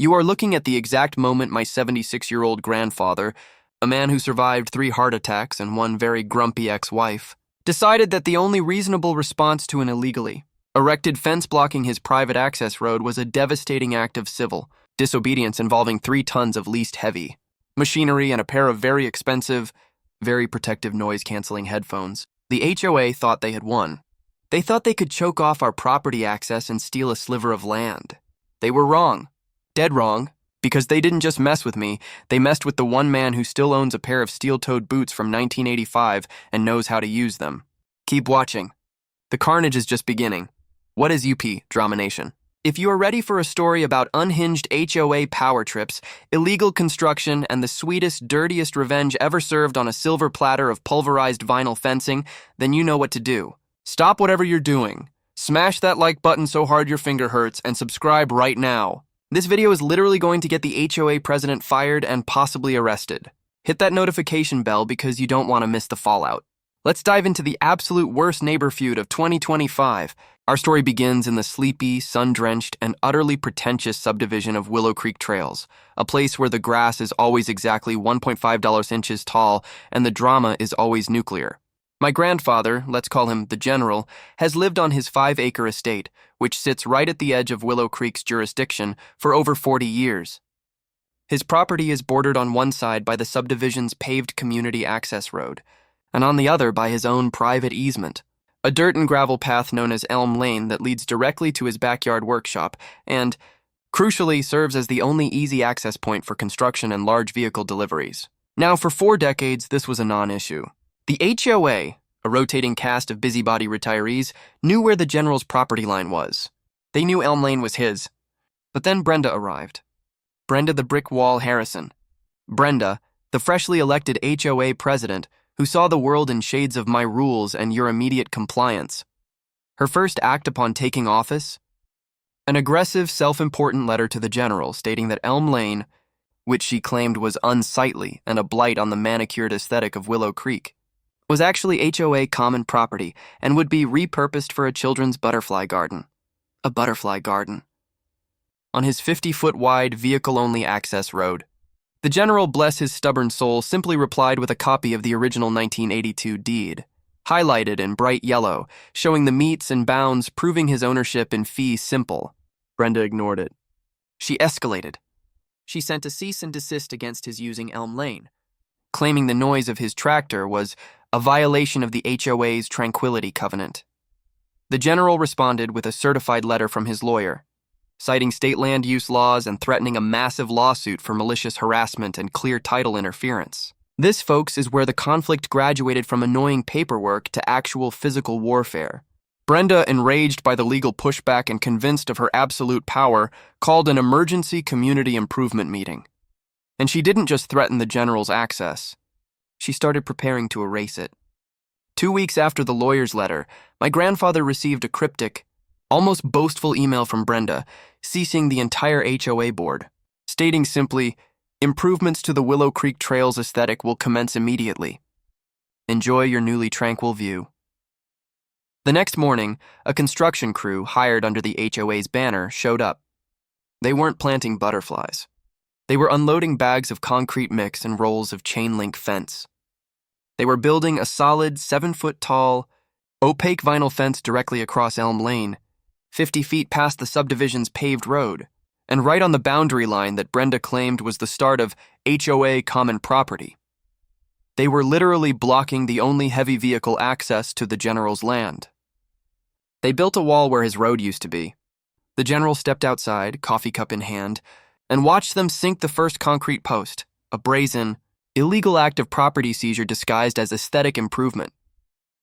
You are looking at the exact moment my 76-year-old grandfather, a man who survived 3 heart attacks and one very grumpy ex-wife, decided that the only reasonable response to an illegally erected fence blocking his private access road was a devastating act of civil disobedience involving 3 tons of least heavy machinery and a pair of very expensive, very protective noise-canceling headphones. The HOA thought they had won. They thought they could choke off our property access and steal a sliver of land. They were wrong. Dead wrong. Because they didn't just mess with me, they messed with the one man who still owns a pair of steel-toed boots from 1985 and knows how to use them. Keep watching. The carnage is just beginning. What is UP, Drama Nation? If you are ready for a story about unhinged HOA power trips, illegal construction, and the sweetest, dirtiest revenge ever served on a silver platter of pulverized vinyl fencing, then you know what to do. Stop whatever you're doing. Smash that like button so hard your finger hurts, and subscribe right now. This video is literally going to get the HOA president fired and possibly arrested. Hit that notification bell because you don't want to miss the fallout. Let's dive into the absolute worst neighbor feud of 2025. Our story begins in the sleepy, sun-drenched, and utterly pretentious subdivision of Willow Creek Trails, a place where the grass is always exactly $1.5 inches tall and the drama is always nuclear. My grandfather, let's call him the General, has lived on his 5-acre estate, which sits right at the edge of Willow Creek's jurisdiction, for over 40 years. His property is bordered on one side by the subdivision's paved community access road, and on the other by his own private easement, a dirt and gravel path known as Elm Lane that leads directly to his backyard workshop and, crucially, serves as the only easy access point for construction and large vehicle deliveries. Now, for 4 decades, this was a non-issue. The HOA, a rotating cast of busybody retirees, knew where the General's property line was. They knew Elm Lane was his. But then Brenda arrived. Brenda the Brick Wall Harrison. Brenda, the freshly elected HOA president, who saw the world in shades of my rules and your immediate compliance. Her first act upon taking office? An aggressive, self-important letter to the General stating that Elm Lane, which she claimed was unsightly and a blight on the manicured aesthetic of Willow Creek, was actually HOA common property and would be repurposed for a children's butterfly garden. A butterfly garden. On his 50-foot-wide, vehicle-only access road. The General, bless his stubborn soul, simply replied with a copy of the original 1982 deed, highlighted in bright yellow, showing the metes and bounds proving his ownership in fee simple. Brenda ignored it. She escalated. She sent a cease and desist against his using Elm Lane, claiming the noise of his tractor was a violation of the HOA's tranquility covenant. The General responded with a certified letter from his lawyer, citing state land use laws and threatening a massive lawsuit for malicious harassment and clear title interference. This, folks, is where the conflict graduated from annoying paperwork to actual physical warfare. Brenda, enraged by the legal pushback and convinced of her absolute power, called an emergency community improvement meeting. And she didn't just threaten the General's access. She started preparing to erase it. 2 weeks after the lawyer's letter, my grandfather received a cryptic, almost boastful email from Brenda, ceasing the entire HOA board, stating simply, "Improvements to the Willow Creek Trails aesthetic will commence immediately. Enjoy your newly tranquil view." The next morning, a construction crew hired under the HOA's banner showed up. They weren't planting butterflies. They were unloading bags of concrete mix and rolls of chain-link fence. They were building a solid 7-foot-tall, opaque vinyl fence directly across Elm Lane, 50 feet past the subdivision's paved road, and right on the boundary line that Brenda claimed was the start of HOA common property. They were literally blocking the only heavy vehicle access to the General's land. They built a wall where his road used to be. The General stepped outside, coffee cup in hand, and watched them sink the first concrete post, a brazen, illegal act of property seizure disguised as aesthetic improvement.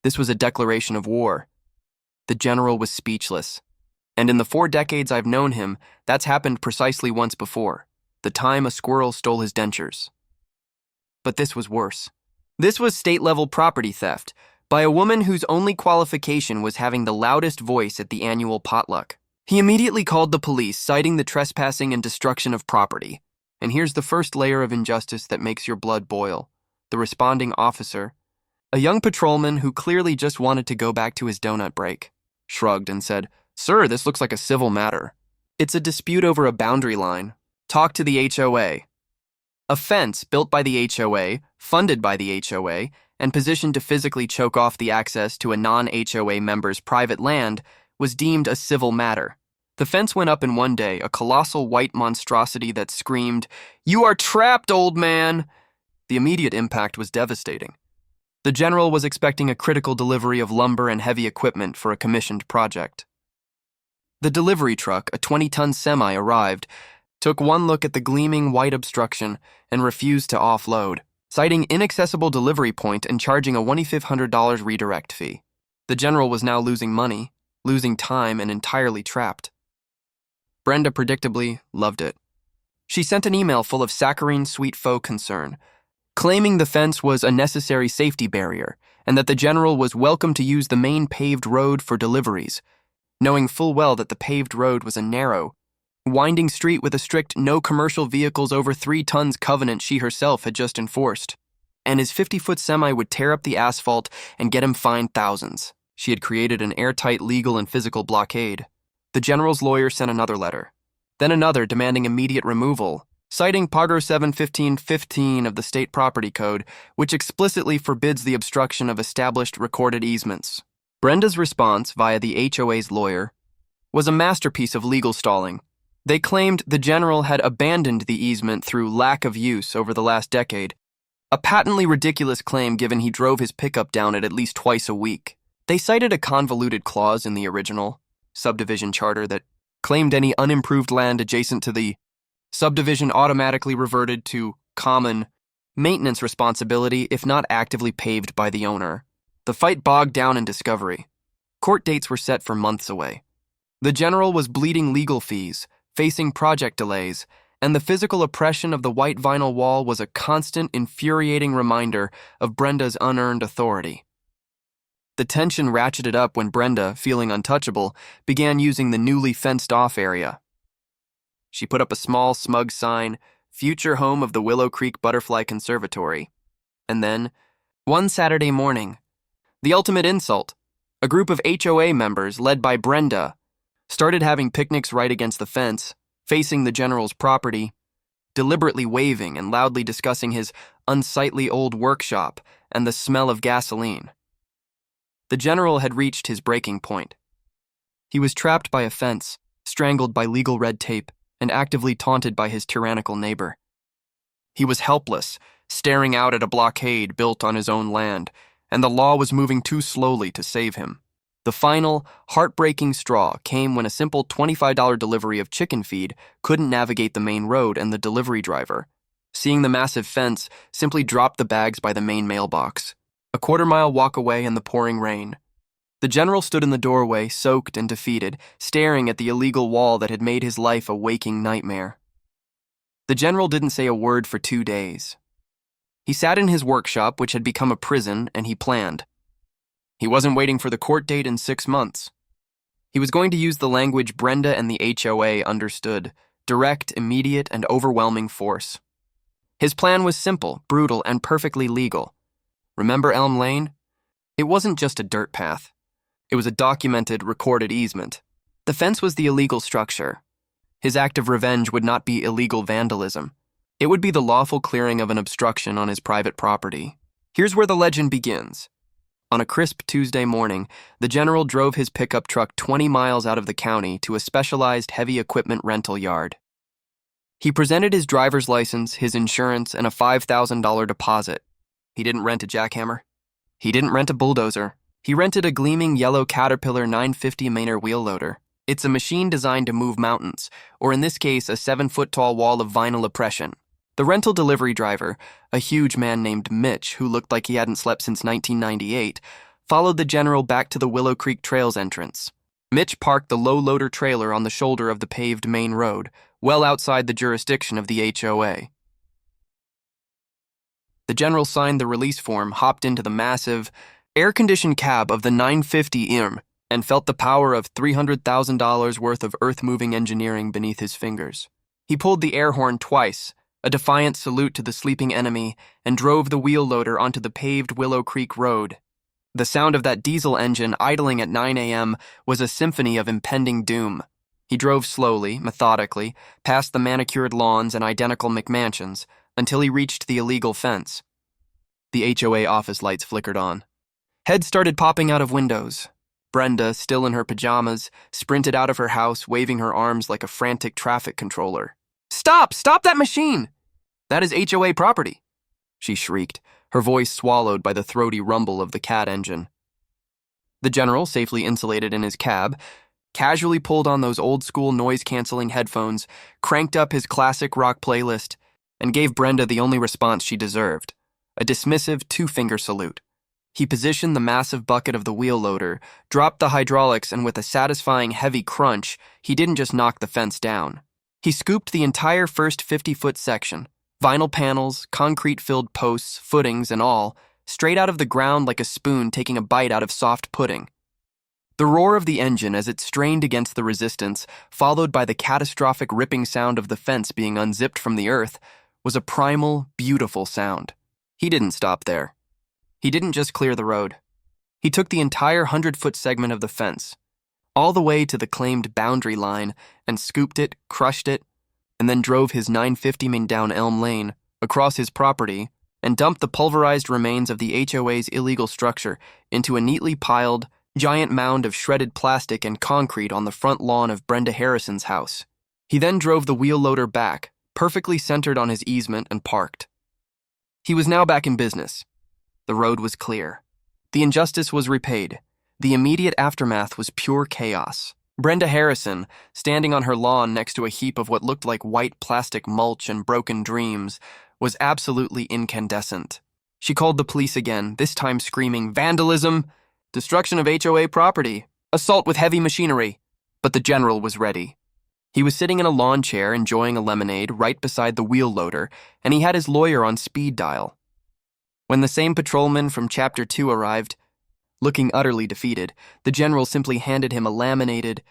This was a declaration of war. The General was speechless. And in the 4 decades I've known him, that's happened precisely once before, the time a squirrel stole his dentures. But this was worse. This was state-level property theft by a woman whose only qualification was having the loudest voice at the annual potluck. He immediately called the police, citing the trespassing and destruction of property. And here's the first layer of injustice that makes your blood boil. The responding officer, a young patrolman who clearly just wanted to go back to his donut break, shrugged and said, "Sir, this looks like a civil matter. It's a dispute over a boundary line. Talk to the HOA. A fence built by the HOA, funded by the HOA, and positioned to physically choke off the access to a non-HOA member's private land was deemed a civil matter. The fence went up in one day, a colossal white monstrosity that screamed, "You are trapped, old man!" The immediate impact was devastating. The general was expecting a critical delivery of lumber and heavy equipment for a commissioned project. The delivery truck, a 20-ton semi, arrived, took one look at the gleaming white obstruction, and refused to offload, citing inaccessible delivery point and charging a $2,500 redirect fee. The general was now losing money, losing time, and entirely trapped. Brenda predictably loved it. She sent an email full of saccharine sweet faux concern, claiming the fence was a necessary safety barrier and that the general was welcome to use the main paved road for deliveries, knowing full well that the paved road was a narrow, winding street with a strict no commercial vehicles over 3 tons covenant she herself had just enforced. And his 50-foot semi would tear up the asphalt and get him fined thousands. She had created an airtight legal and physical blockade. The general's lawyer sent another letter, then another demanding immediate removal, citing Paragraph 715.15 of the State Property Code, which explicitly forbids the obstruction of established recorded easements. Brenda's response, via the HOA's lawyer, was a masterpiece of legal stalling. They claimed the general had abandoned the easement through lack of use over the last decade, a patently ridiculous claim given he drove his pickup down it at least twice a week. They cited a convoluted clause in the original subdivision charter that claimed any unimproved land adjacent to the subdivision automatically reverted to common maintenance responsibility if not actively paved by the owner. The fight bogged down in discovery. Court dates were set for months away. The general was bleeding legal fees, facing project delays, and the physical oppression of the white vinyl wall was a constant, infuriating reminder of Brenda's unearned authority. The tension ratcheted up when Brenda, feeling untouchable, began using the newly fenced-off area. She put up a small, smug sign, "Future home of the Willow Creek Butterfly Conservatory." And then, one Saturday morning, the ultimate insult, a group of HOA members, led by Brenda, started having picnics right against the fence, facing the general's property, deliberately waving and loudly discussing his unsightly old workshop and the smell of gasoline. The general had reached his breaking point. He was trapped by a fence, strangled by legal red tape, and actively taunted by his tyrannical neighbor. He was helpless, staring out at a blockade built on his own land, and the law was moving too slowly to save him. The final, heartbreaking straw came when a simple $25 delivery of chicken feed couldn't navigate the main road, and the delivery driver, seeing the massive fence, simply dropped the bags by the main mailbox. A quarter-mile walk away in the pouring rain. The general stood in the doorway, soaked and defeated, staring at the illegal wall that had made his life a waking nightmare. The general didn't say a word for 2 days. He sat in his workshop, which had become a prison, and he planned. He wasn't waiting for the court date in 6 months. He was going to use the language Brenda and the HOA understood: direct, immediate, and overwhelming force. His plan was simple, brutal, and perfectly legal. Remember Elm Lane? It wasn't just a dirt path. It was a documented, recorded easement. The fence was the illegal structure. His act of revenge would not be illegal vandalism. It would be the lawful clearing of an obstruction on his private property. Here's where the legend begins. On a crisp Tuesday morning, the general drove his pickup truck 20 miles out of the county to a specialized heavy equipment rental yard. He presented his driver's license, his insurance, and a $5,000 deposit. He didn't rent a jackhammer. He didn't rent a bulldozer. He rented a gleaming yellow Caterpillar 950 Mainer wheel loader. It's a machine designed to move mountains, or in this case, a 7-foot-tall wall of vinyl oppression. The rental delivery driver, a huge man named Mitch, who looked like he hadn't slept since 1998, followed the general back to the Willow Creek Trail's entrance. Mitch parked the low-loader trailer on the shoulder of the paved main road, well outside the jurisdiction of the HOA. The general signed the release form, hopped into the massive, air-conditioned cab of the 950 IRM, and felt the power of $300,000 worth of earth-moving engineering beneath his fingers. He pulled the air horn twice, a defiant salute to the sleeping enemy, and drove the wheel loader onto the paved Willow Creek Road. The sound of that diesel engine idling at 9 a.m. was a symphony of impending doom. He drove slowly, methodically, past the manicured lawns and identical McMansions, until he reached the illegal fence. The HOA office lights flickered on. Heads started popping out of windows. Brenda, still in her pajamas, sprinted out of her house, waving her arms like a frantic traffic controller. "Stop! Stop that machine! That is HOA property!" she shrieked, her voice swallowed by the throaty rumble of the cat engine. The general, safely insulated in his cab, casually pulled on those old-school noise-canceling headphones, cranked up his classic rock playlist, and gave Brenda the only response she deserved, a dismissive two-finger salute. He positioned the massive bucket of the wheel loader, dropped the hydraulics, and with a satisfying heavy crunch, he didn't just knock the fence down. He scooped the entire first 50-foot section, vinyl panels, concrete-filled posts, footings, and all, straight out of the ground like a spoon taking a bite out of soft pudding. The roar of the engine as it strained against the resistance, followed by the catastrophic ripping sound of the fence being unzipped from the earth, was a primal, beautiful sound. He didn't stop there. He didn't just clear the road. He took the entire 100-foot segment of the fence, all the way to the claimed boundary line, and scooped it, crushed it, and then drove his 950 min down Elm Lane, across his property, and dumped the pulverized remains of the HOA's illegal structure into a neatly piled, giant mound of shredded plastic and concrete on the front lawn of Brenda Harrison's house. He then drove the wheel loader back, perfectly centered on his easement, and parked. He was now back in business. The road was clear. The injustice was repaid. The immediate aftermath was pure chaos. Brenda Harrison, standing on her lawn next to a heap of what looked like white plastic mulch and broken dreams, was absolutely incandescent. She called the police again, this time screaming, "Vandalism! Destruction of HOA property! Assault with heavy machinery!" But the general was ready. He was sitting in a lawn chair enjoying a lemonade right beside the wheel loader, and he had his lawyer on speed dial. When the same patrolman from Chapter 2 arrived, looking utterly defeated, the general simply handed him a laminated,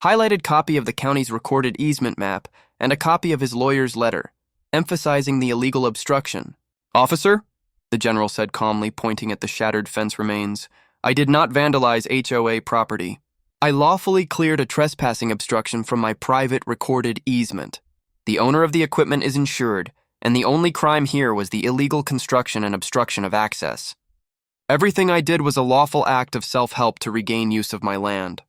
highlighted copy of the county's recorded easement map and a copy of his lawyer's letter, emphasizing the illegal obstruction. "Officer," the general said calmly, pointing at the shattered fence remains, "I did not vandalize HOA property. I lawfully cleared a trespassing obstruction from my private recorded easement. The owner of the equipment is insured, and the only crime here was the illegal construction and obstruction of access. Everything I did was a lawful act of self-help to regain use of my land."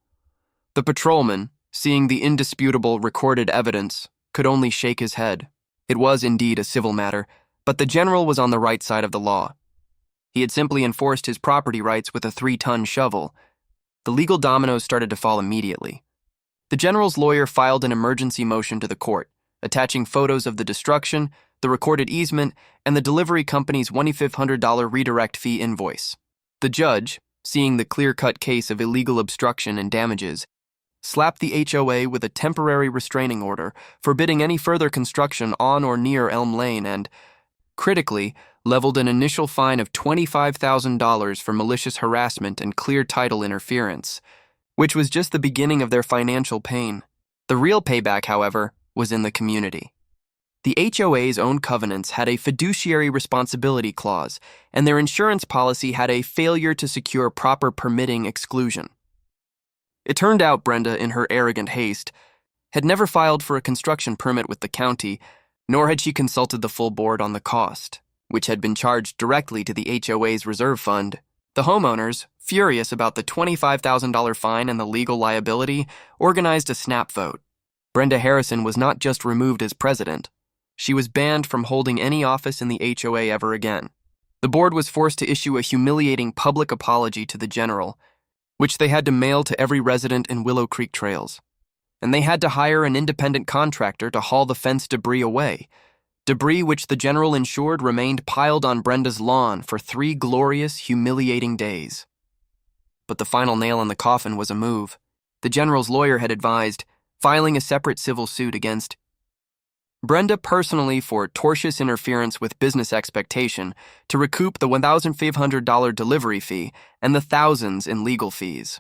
The patrolman, seeing the indisputable recorded evidence, could only shake his head. It was indeed a civil matter, but the general was on the right side of the law. He had simply enforced his property rights with a 3-ton shovel. The legal dominoes started to fall immediately. The general's lawyer filed an emergency motion to the court, attaching photos of the destruction, the recorded easement, and the delivery company's $2,500 redirect fee invoice. The judge, seeing the clear-cut case of illegal obstruction and damages, slapped the HOA with a temporary restraining order, forbidding any further construction on or near Elm Lane and, critically, leveled an initial fine of $25,000 for malicious harassment and clear title interference, which was just the beginning of their financial pain. The real payback, however, was in the community. The HOA's own covenants had a fiduciary responsibility clause, and their insurance policy had a failure to secure proper permitting exclusion. It turned out Brenda, in her arrogant haste, had never filed for a construction permit with the county, nor had she consulted the full board on the cost, which had been charged directly to the HOA's reserve fund. The homeowners, furious about the $25,000 fine and the legal liability, organized a snap vote. Brenda Harrison was not just removed as president. She was banned from holding any office in the HOA ever again. The board was forced to issue a humiliating public apology to the general, which they had to mail to every resident in Willow Creek Trails. And they had to hire an independent contractor to haul the fence debris away, debris which the general ensured remained piled on Brenda's lawn for 3 glorious, humiliating days. But the final nail in the coffin was a move. The general's lawyer had advised filing a separate civil suit against Brenda personally for tortious interference with business expectation to recoup the $1,500 delivery fee and the thousands in legal fees.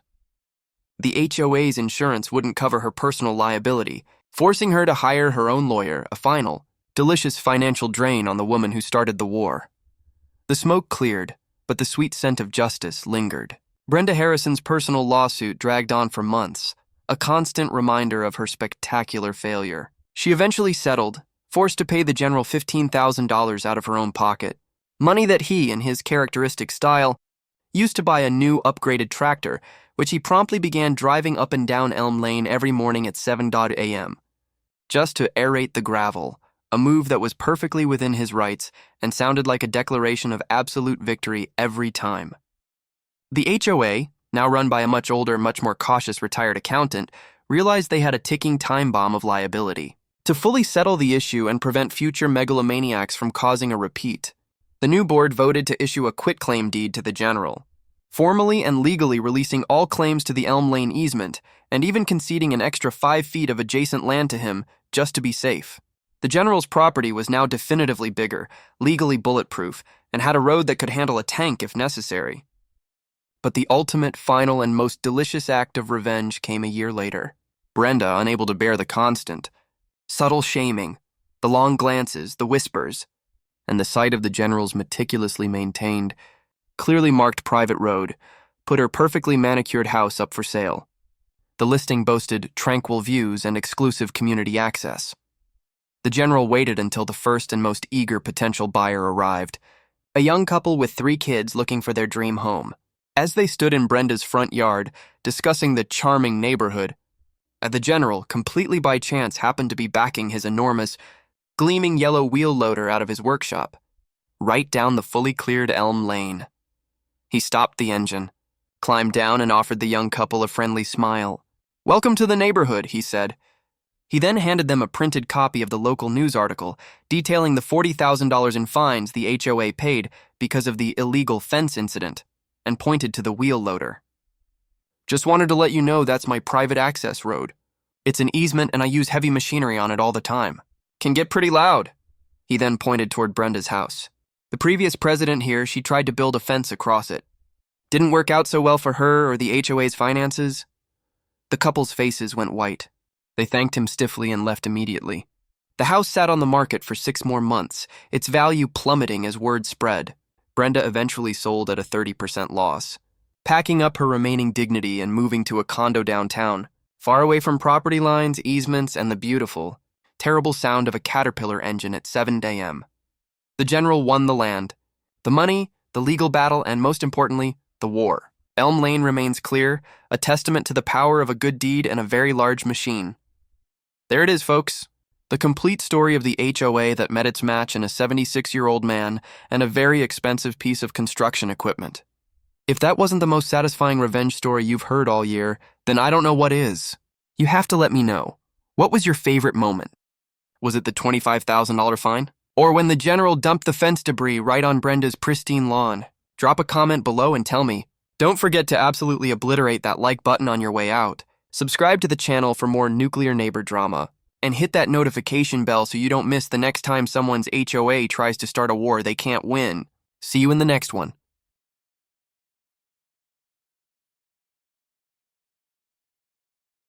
The HOA's insurance wouldn't cover her personal liability, forcing her to hire her own lawyer, a final, delicious financial drain on the woman who started the war. The smoke cleared, but the sweet scent of justice lingered. Brenda Harrison's personal lawsuit dragged on for months, a constant reminder of her spectacular failure. She eventually settled, forced to pay the general $15,000 out of her own pocket, money that he, in his characteristic style, used to buy a new upgraded tractor, which he promptly began driving up and down Elm Lane every morning at 7 a.m., just to aerate the gravel, a move that was perfectly within his rights and sounded like a declaration of absolute victory every time. The HOA, now run by a much older, much more cautious retired accountant, realized they had a ticking time bomb of liability. To fully settle the issue and prevent future megalomaniacs from causing a repeat, the new board voted to issue a quitclaim deed to the general, formally and legally releasing all claims to the Elm Lane easement and even conceding an extra 5 feet of adjacent land to him just to be safe. The general's property was now definitively bigger, legally bulletproof, and had a road that could handle a tank if necessary. But the ultimate, final, and most delicious act of revenge came a year later. Brenda, unable to bear the constant, subtle shaming, the long glances, the whispers, and the sight of the general's meticulously maintained, clearly marked private road, put her perfectly manicured house up for sale. The listing boasted tranquil views and exclusive community access. The general waited until the first and most eager potential buyer arrived, a young couple with 3 kids looking for their dream home. As they stood in Brenda's front yard, discussing the charming neighborhood, the general, completely by chance, happened to be backing his enormous, gleaming yellow wheel loader out of his workshop, right down the fully cleared Elm Lane. He stopped the engine, climbed down, and offered the young couple a friendly smile. "Welcome to the neighborhood," he said. He then handed them a printed copy of the local news article detailing the $40,000 in fines the HOA paid because of the illegal fence incident, and pointed to the wheel loader. "Just wanted to let you know that's my private access road. It's an easement and I use heavy machinery on it all the time. Can get pretty loud." He then pointed toward Brenda's house. "The previous president here, she tried to build a fence across it. Didn't work out so well for her or the HOA's finances." The couple's faces went white. They thanked him stiffly and left immediately. The house sat on the market for 6 more months, its value plummeting as word spread. Brenda eventually sold at a 30% loss, packing up her remaining dignity and moving to a condo downtown, far away from property lines, easements, and the beautiful, terrible sound of a Caterpillar engine at 7 a.m. The general won the land, the money, the legal battle, and most importantly, the war. Elm Lane remains clear, a testament to the power of a good deed and a very large machine. There it is, folks. The complete story of the HOA that met its match in a 76-year-old man and a very expensive piece of construction equipment. If that wasn't the most satisfying revenge story you've heard all year, then I don't know what is. You have to let me know. What was your favorite moment? Was it the $25,000 fine? Or when the general dumped the fence debris right on Brenda's pristine lawn? Drop a comment below and tell me. Don't forget to absolutely obliterate that like button on your way out. Subscribe to the channel for more nuclear neighbor drama. And hit that notification bell so you don't miss the next time someone's HOA tries to start a war they can't win. See you in the next one.